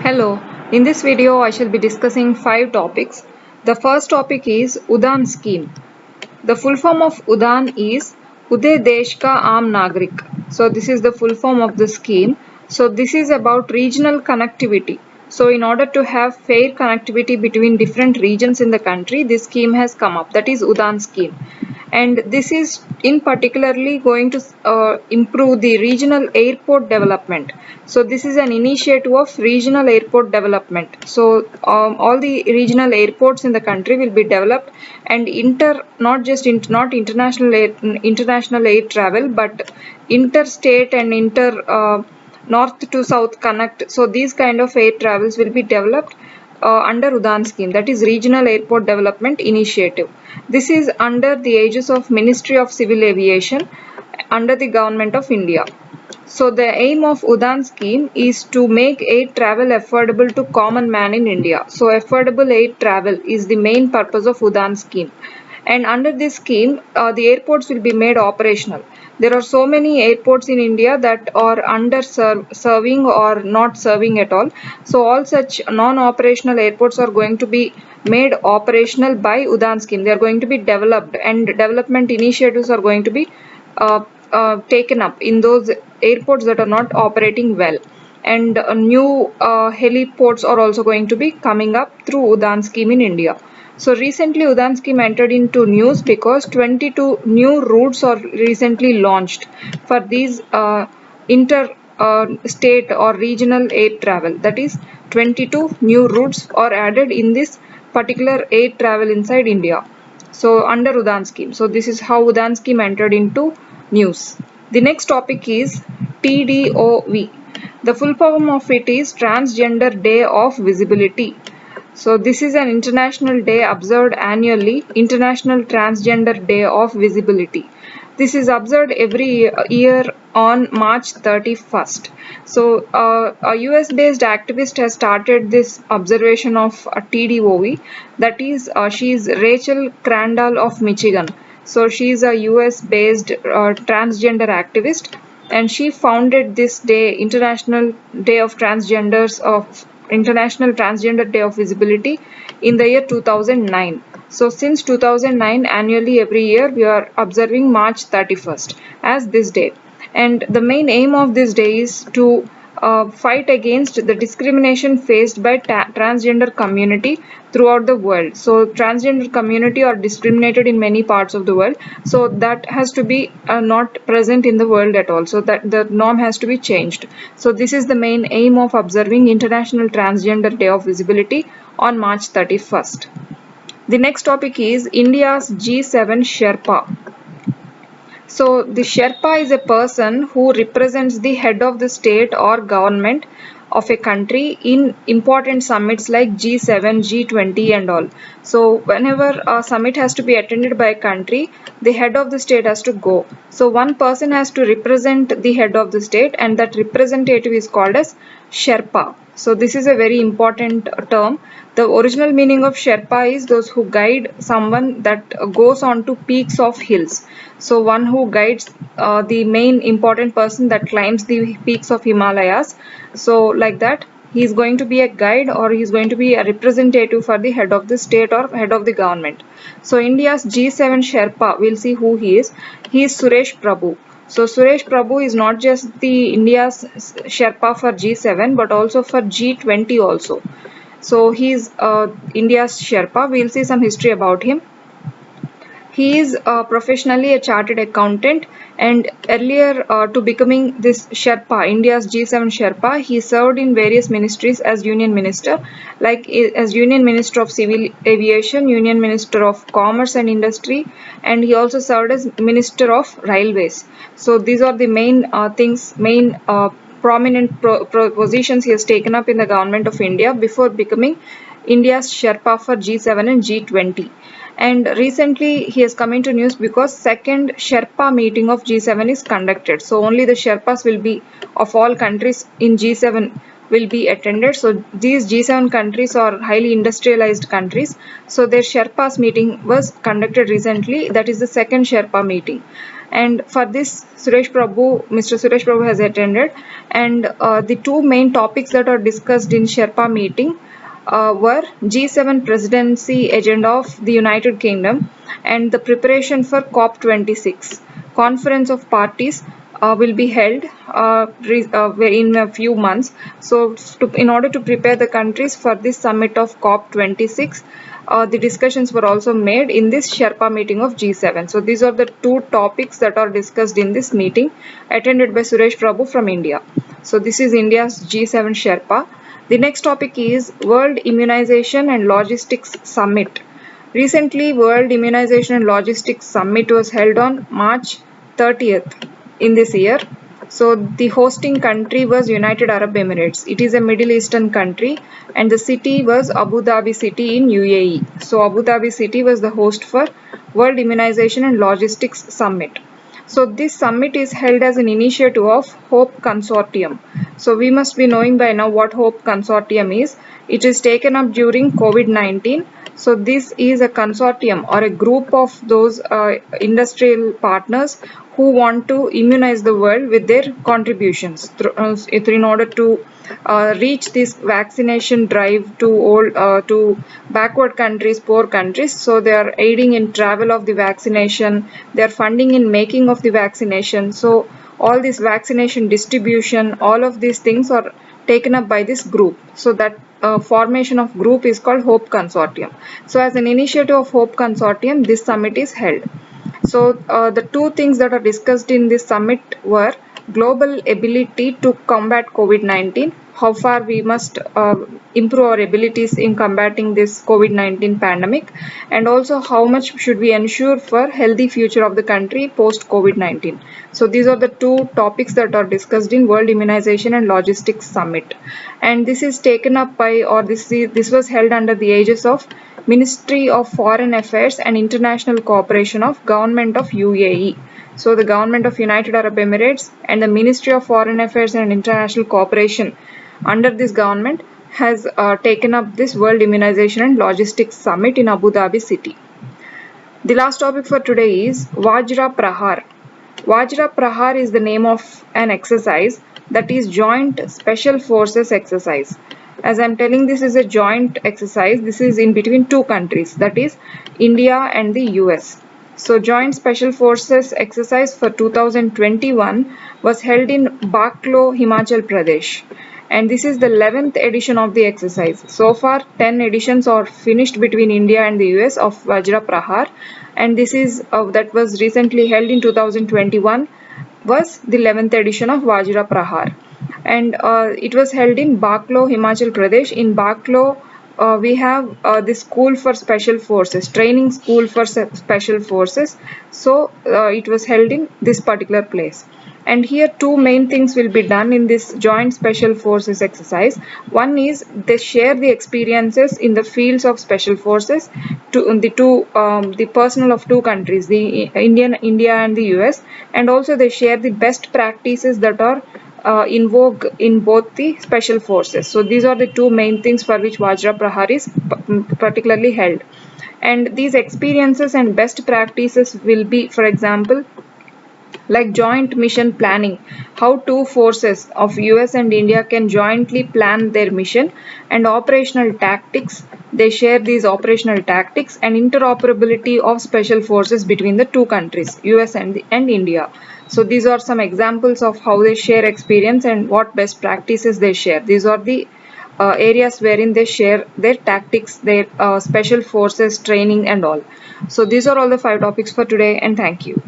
Hello, in this video I shall be discussing 5 topics. The first topic is UDAN Scheme. The full form of UDAN is Uday Desh Ka Aam Nagrik. So this is the full form of the scheme. So this is about regional connectivity. So in order to have fair connectivity between different regions in the country, this scheme has come up. That is UDAN Scheme. And this is in particularly going to improve the regional airport development. So this is an initiative of regional airport development. So all the regional airports in the country will be developed and not international air travel, but interstate and north to south connect. So these kind of air travels will be developed under UDAN scheme, that is Regional Airport Development Initiative. This is under the aegis of Ministry of Civil Aviation under the Government of India. So the aim of UDAN scheme is to make air travel affordable to common man in India. So affordable air travel is the main purpose of UDAN scheme. And under this scheme, the airports will be made operational. There are so many airports in India that are under serving or not serving at all. So all such non-operational airports are going to be made operational by UDAN scheme. They are going to be developed, and development initiatives are going to be taken up in those airports that are not operating well. And new heliports are also going to be coming up through UDAN scheme in India. So recently UDAN scheme entered into news because 22 new routes are recently launched for these state or regional air travel. That is 22 new routes are added in this particular air travel inside India. So under UDAN scheme. So this is how UDAN scheme entered into news. The next topic is TDOV. The full form of it is Transgender Day of Visibility. So this is an international day observed annually, International Transgender Day of Visibility. This is observed every year on March 31st. So a US-based activist has started this observation of TDOV. That is, she is Rachel Crandall of Michigan. So she is a US-based transgender activist, and she founded this day, International Transgender Day of Visibility, in the year 2009. So since 2009, annually every year we are observing March 31st as this day. And the main aim of this day is to fight against the discrimination faced by transgender community throughout the world. So transgender community are discriminated in many parts of the world. So that has to be not present in the world at all. So that the norm has to be changed. So this is the main aim of observing International Transgender Day of Visibility on March 31st. The next topic is India's G7 Sherpa. So the Sherpa is a person who represents the head of the state or government of a country in important summits like G7, G20 and all. So whenever a summit has to be attended by a country, the head of the state has to go. So one person has to represent the head of the state, and that representative is called as Sherpa. So this is a very important term. The original meaning of Sherpa is those who guide someone that goes on to peaks of hills. So one who guides the main important person that climbs the peaks of Himalayas. So like that, he is going to be a guide, or he is going to be a representative for the head of the state or head of the government. So India's G7 Sherpa, we'll see who he is. He is Suresh Prabhu. So Suresh Prabhu is not just the India's Sherpa for G7, but also for G20 also. So he is India's Sherpa. We'll see some history about him. He is professionally a chartered accountant, and earlier to becoming this Sherpa, India's G7 Sherpa, he served in various ministries as Union Minister, like as Union Minister of Civil Aviation, Union Minister of Commerce and Industry, and he also served as Minister of Railways. So these are the main prominent positions he has taken up in the government of India before becoming India's Sherpa for G7 and G20. And recently he has come into news because second Sherpa meeting of G7 is conducted. So only the Sherpas will be of all countries in G7 will be attended. So these G7 countries are highly industrialized countries. So their Sherpas meeting was conducted recently. That is the second Sherpa meeting. And for this, Mr. Suresh Prabhu has attended. And the two main topics that are discussed in Sherpa meeting were G7 presidency agenda of the United Kingdom and the preparation for COP26. Conference of Parties will be held in a few months. So, in order to prepare the countries for this summit of COP26, the discussions were also made in this Sherpa meeting of G7. So, these are the two topics that are discussed in this meeting, attended by Suresh Prabhu from India. So, this is India's G7 Sherpa. The next topic is World Immunization and Logistics Summit. Recently, World Immunization and Logistics Summit was held on March 30th in this year. So the hosting country was United Arab Emirates. It is a Middle Eastern country and the city was Abu Dhabi city in UAE. So Abu Dhabi city was the host for World Immunization and Logistics Summit. So this summit is held as an initiative of HOPE Consortium. So we must be knowing by now what HOPE Consortium is. It is taken up during COVID-19. So this is a consortium or a group of those industrial partners who want to immunize the world with their contributions in order to reach this vaccination drive to backward countries, poor countries. So they are aiding in travel of the vaccination, they are funding in making of the vaccination. So all this vaccination distribution, all of these things are taken up by this group. So that formation of group is called HOPE Consortium. So as an initiative of HOPE Consortium, this summit is held. So the two things that are discussed in this summit were global ability to combat COVID-19, how far we must improve our abilities in combating this COVID-19 pandemic, and also how much should we ensure for healthy future of the country post COVID-19. So these are the two topics that are discussed in World Immunization and Logistics Summit. And this is taken up by, or this was held under the aegis of Ministry of Foreign Affairs and International Cooperation of Government of UAE. So the Government of United Arab Emirates and the Ministry of Foreign Affairs and International Cooperation under this government has taken up this World Immunization and Logistics Summit in Abu Dhabi city. The last topic for today is VAJRA PRAHAR. VAJRA PRAHAR is the name of an exercise that is Joint Special Forces exercise. As I am telling, this is a joint exercise. This is in between two countries, that is India and the US. So Joint Special Forces exercise for 2021 was held in Baklo, Himachal Pradesh. And this is the 11th edition of the exercise. So far 10 editions are finished between India and the US of VAJRA PRAHAR. And this is that was recently held in 2021 was the 11th edition of VAJRA PRAHAR. And it was held in Baklo, Himachal Pradesh. In Baklo, we have the School for Special Forces, Training School for Special Forces. So it was held in this particular place. And here two main things will be done in this Joint Special Forces exercise. One is they share the experiences in the fields of special forces to the personnel of two countries, the India and the US, and also they share the best practices that are in vogue in both the special forces. So these are the two main things for which VAJRA PRAHAR is particularly held. And these experiences and best practices will be, for example, like joint mission planning, how two forces of US and India can jointly plan their mission, and operational tactics. They share these operational tactics and interoperability of special forces between the two countries, US and India. So these are some examples of how they share experience and what best practices they share. These are the areas wherein they share their tactics, their special forces training and all. So these are all the 5 topics for today, and thank you.